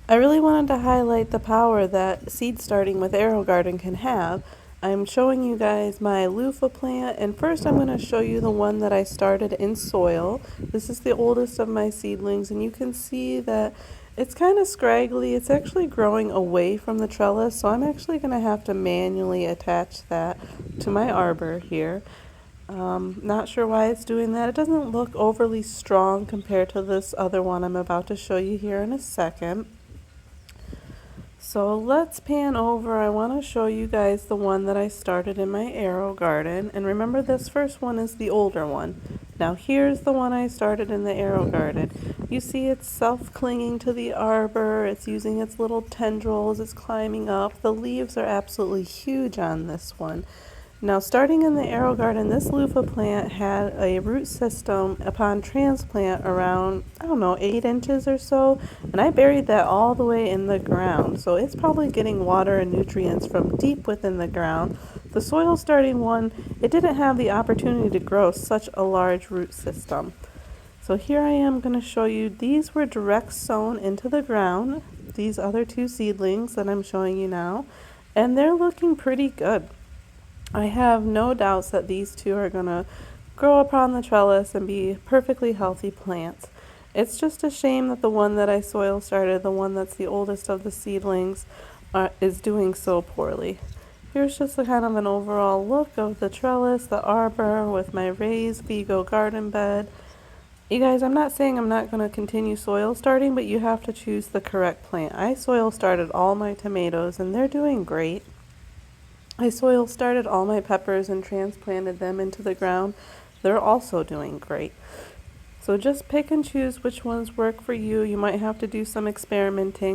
I really wanted to highlight the power that seed starting with Aerogarden can have. I'm showing you guys my Loofah plant, and first I'm going to show you the one that I started in soil. This is the oldest of my seedlings, and you can see that it's kind of scraggly. It's actually growing away from the trellis, so I'm actually going to have to manually attach that to my arbor here. Not sure why it's doing that. It doesn't look overly strong compared to this other one I'm about to show you here in a second. So let's pan over. I want to show you guys the one that I started in my Aerogarden. And remember, this first one is the older one. Now here's the one I started in the Aerogarden. You see it's self-clinging to the arbor. It's using its little tendrils. It's climbing up. The leaves are absolutely huge on this one. Now, starting in the Aerogarden, this Loofah plant had a root system upon transplant around, I don't know, 8 inches or so, and I buried that all the way in the ground. So it's probably getting water and nutrients from deep within the ground. The soil starting one, it didn't have the opportunity to grow such a large root system. So here I am going to show you, these were direct sown into the ground, these other two seedlings that I'm showing you now, and they're looking pretty good. I have no doubts that these two are going to grow upon the trellis and be perfectly healthy plants. It's just a shame that the one that I soil started, the one that's the oldest of the seedlings, is doing so poorly. Here's just a kind of an overall look of the trellis, the arbor with my raised Vigo garden bed. You guys, I'm not saying I'm not going to continue soil starting, but you have to choose the correct plant. I soil started all my tomatoes and they're doing great. I soil started all my peppers and transplanted them into the ground. They're also doing great. So just pick and choose which ones work for you. You might have to do some experimenting.